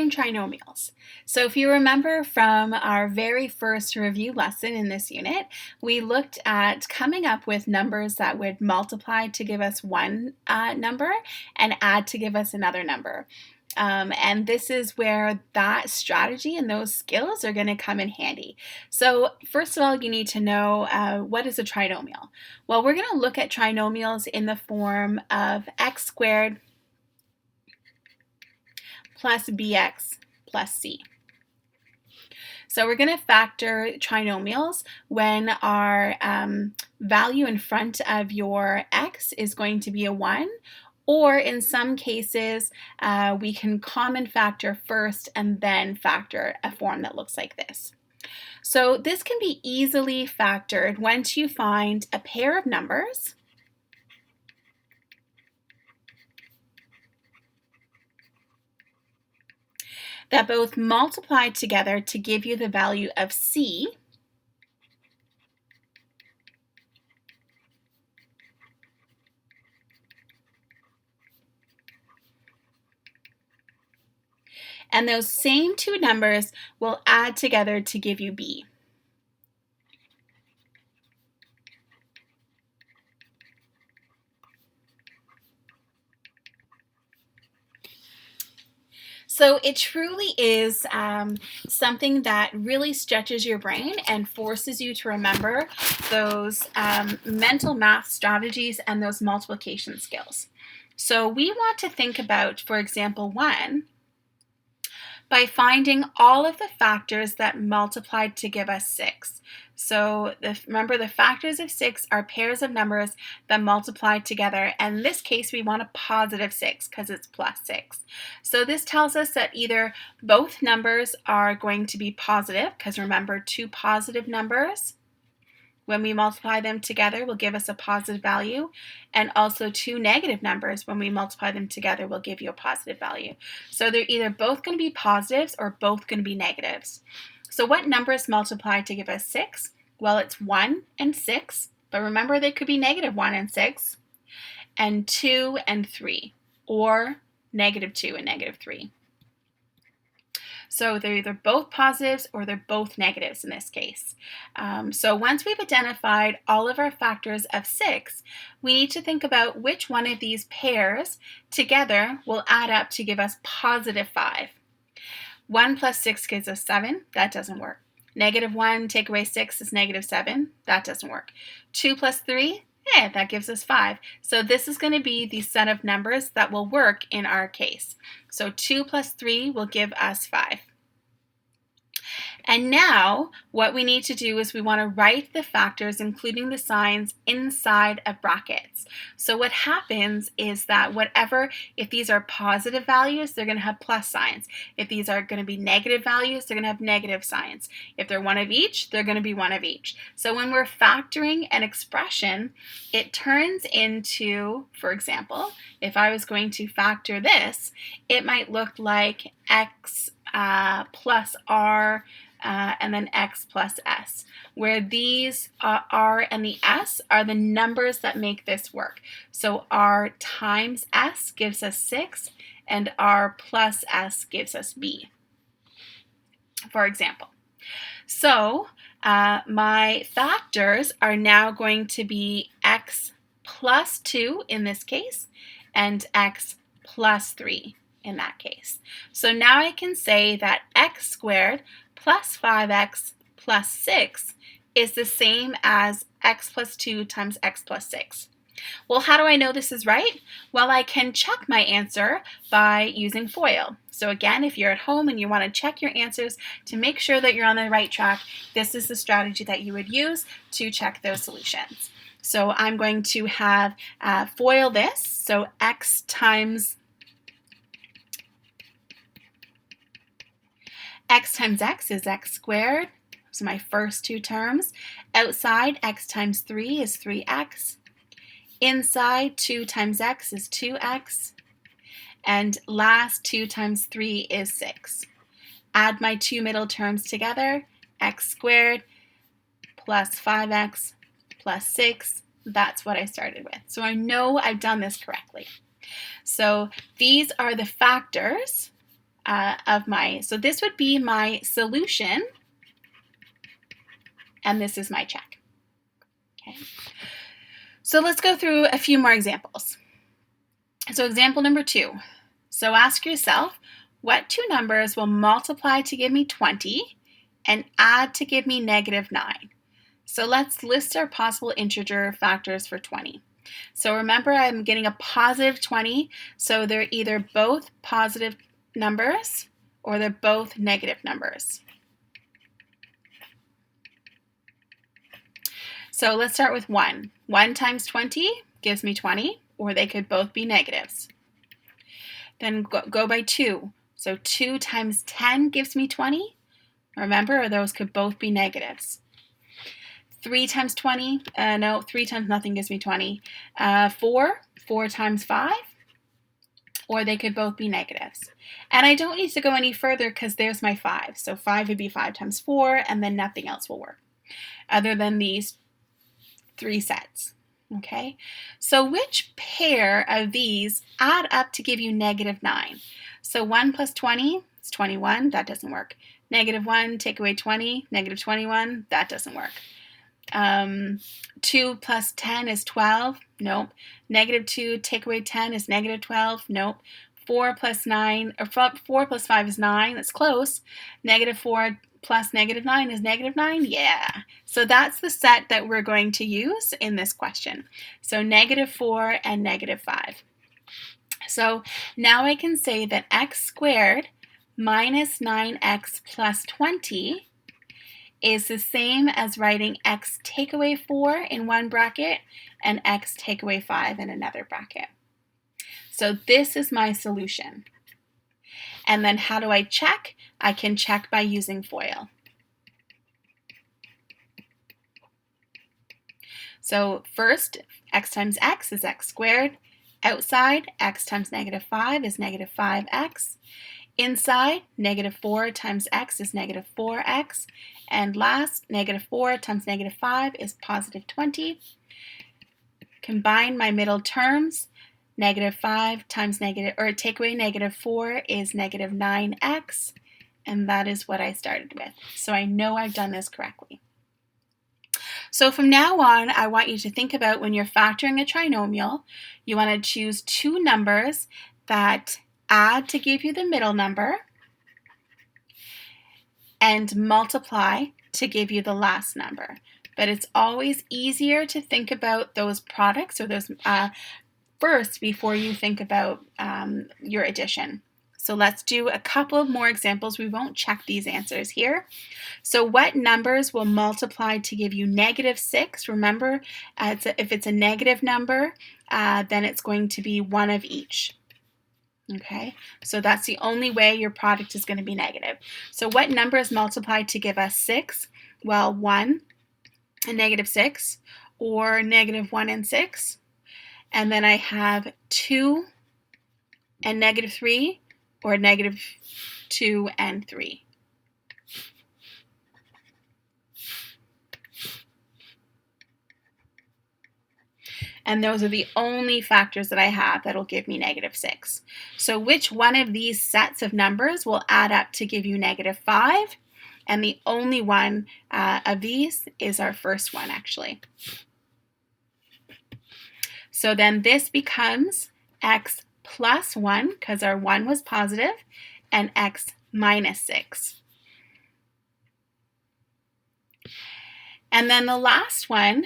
Trinomials. So if you remember from our very first review lesson in this unit, we looked at coming up with numbers that would multiply to give us one number and add to give us another number. And this is where that strategy and those skills are going to come in handy. So first of all, you need to know what is a trinomial. Well, we're going to look at trinomials in the form of x squared plus bx plus c. So we're going to factor trinomials when our value in front of your x is going to be a 1, or in some cases we can common factor first and then factor a form that looks like this. So this can be easily factored once you find a pair of numbers that both multiply together to give you the value of c, and those same two numbers will add together to give you b. So it truly is something that really stretches your brain and forces you to remember those mental math strategies and those multiplication skills. So we want to think about, for example, 1 by finding all of the factors that multiplied to give us 6. So remember, the factors of 6 are pairs of numbers that multiply together. And in this case, we want a positive 6 because it's plus 6. So this tells us that either both numbers are going to be positive, because remember, two positive numbers, when we multiply them together, will give us a positive value, and also two negative numbers, when we multiply them together, will give you a positive value. So they're either both going to be positives or both going to be negatives. So what numbers multiply to give us 6? Well, it's 1 and 6, but remember they could be negative 1 and 6, and 2 and 3, or negative 2 and negative 3. So they're either both positives or they're both negatives in this case. So once we've identified all of our factors of 6, we need to think about which one of these pairs together will add up to give us positive 5. 1 plus 6 gives us 7. That doesn't work. Negative 1 take away 6 is negative 7. That doesn't work. 2 plus 3, that gives us 5. So this is going to be the set of numbers that will work in our case. So 2 plus 3 will give us 5. And now what we need to do is we want to write the factors, including the signs, inside of brackets. So what happens is that if these are positive values, they're going to have plus signs. If these are going to be negative values, they're going to have negative signs. If they're one of each, they're going to be one of each. So when we're factoring an expression, it turns into, for example, if I was going to factor this, it might look like x plus r and then x plus s, where these r and the s are the numbers that make this work. So r times s gives us 6, and r plus s gives us b, for example. So my factors are now going to be x plus 2 in this case, and x plus 3 in that case. So now I can say that x squared plus 5x plus 6 is the same as x plus 2 times x plus 6. Well, how do I know this is right? Well, I can check my answer by using FOIL. So again, if you're at home and you want to check your answers to make sure that you're on the right track, this is the strategy that you would use to check those solutions. So I'm going to have FOIL this. So x times x is x squared. So my first two terms. Outside, x times 3 is 3x. Inside, 2 times x is 2x. And last, 2 times 3 is 6. Add my two middle terms together, x squared plus 5x plus 6. That's what I started with. So I know I've done this correctly. So these are the factors so this would be my solution, and this is my check. Okay. So let's go through a few more examples. So example number 2. So ask yourself, what two numbers will multiply to give me 20 and add to give me negative 9? So let's list our possible integer factors for 20. So remember, I'm getting a positive 20, so they're either both positive numbers or they're both negative numbers. So let's start with 1. 1 times 20 gives me 20, or they could both be negatives. Then go by 2. So 2 times 10 gives me 20. Remember, those could both be negatives. 3 times 20, no, 3 times nothing gives me 20. 4 times 5, or they could both be negatives. And I don't need to go any further because there's my 5. So 5 would be 5 times 4, and then nothing else will work other than these 3 sets. Okay, so which pair of these add up to give you negative 9? So 1 plus 20 is 21, that doesn't work. Negative 1, take away 20, negative 21, that doesn't work. 2 plus 10 is 12, nope. Negative 2, take away 10 is negative 12, nope. 4 plus 9, or 4 plus 5 is 9, that's close. Negative 4 plus negative 9 is negative 9, yeah. So that's the set that we're going to use in this question. So negative 4 and negative 5. So now I can say that x squared minus 9x plus 20 is the same as writing x take away 4 in one bracket and x take away 5 in another bracket. So this is my solution. And then how do I check? I can check by using FOIL. So first, x times x is x squared. Outside, x times negative 5 is negative 5x. Inside, negative 4 times x is negative 4x. And last, negative 4 times negative 5 is positive 20. Combine my middle terms. Negative 5 times negative, or take away negative 4 is negative 9x. And that is what I started with. So I know I've done this correctly. So from now on, I want you to think about when you're factoring a trinomial, you want to choose two numbers that add to give you the middle number and multiply to give you the last number. But it's always easier to think about those products or those first before you think about your addition. So let's do a couple more examples. We won't check these answers here. So what numbers will multiply to give you negative 6? Remember, if it's a negative number, then it's going to be one of each. Okay, so that's the only way your product is going to be negative. So what numbers multiply to give us 6? Well, 1 and negative 6, or negative 1 and 6. And then I have 2 and negative 3, or negative 2 and 3. And those are the only factors that I have that will give me negative 6. So which one of these sets of numbers will add up to give you negative 5? And the only one of these is our first one, actually. So then this becomes x plus 1, because our 1 was positive, and x minus 6. And then the last one,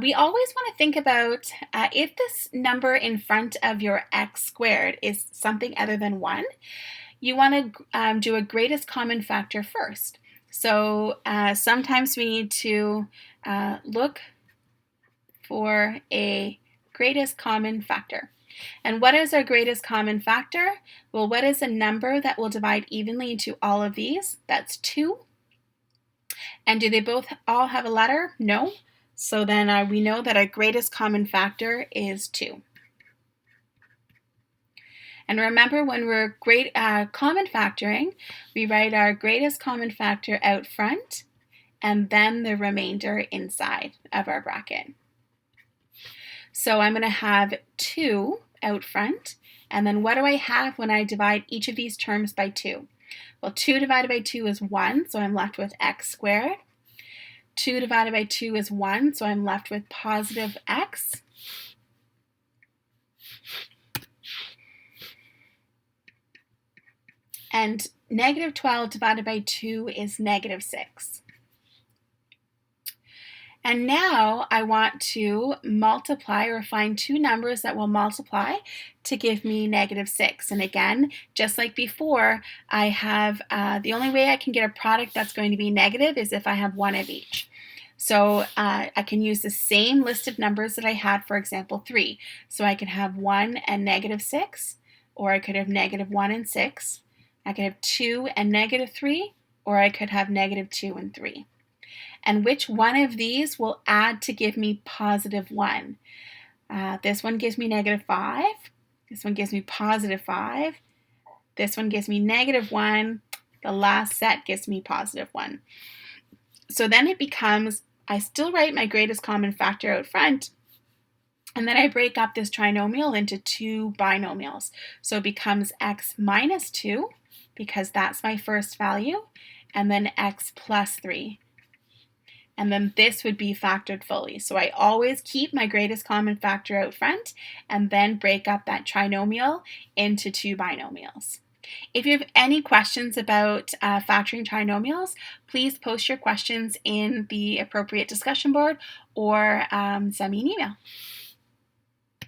we always want to think about if this number in front of your x squared is something other than 1, you want to do a greatest common factor first. So sometimes we need to look for a greatest common factor. And what is our greatest common factor? Well, what is a number that will divide evenly into all of these? That's 2. And do they both all have a letter? No. So then we know that our greatest common factor is 2. And remember, when we're common factoring, we write our greatest common factor out front and then the remainder inside of our bracket. So I'm going to have 2 out front, And then what do I have when I divide each of these terms by 2? Well, 2 divided by 2 is 1, so I'm left with x squared. 2 divided by 2 is 1, so I'm left with positive x. And negative 12 divided by 2 is negative 6. And now I want to multiply or find two numbers that will multiply to give me negative 6. And again, just like before, I have the only way I can get a product that's going to be negative is if I have one of each. So I can use the same list of numbers that I had for example 3. So I could have 1 and negative 6, or I could have negative 1 and 6. I could have 2 and negative 3, or I could have negative 2 and 3. And which one of these will add to give me positive 1? This one gives me negative 5. This one gives me positive 5. This one gives me negative 1. The last set gives me positive 1. So then it becomes, I still write my greatest common factor out front, and then I break up this trinomial into two binomials. So it becomes x minus 2, because that's my first value, and then x plus 3. And then this would be factored fully. So I always keep my greatest common factor out front and then break up that trinomial into two binomials. If you have any questions about factoring trinomials, please post your questions in the appropriate discussion board or send me an email.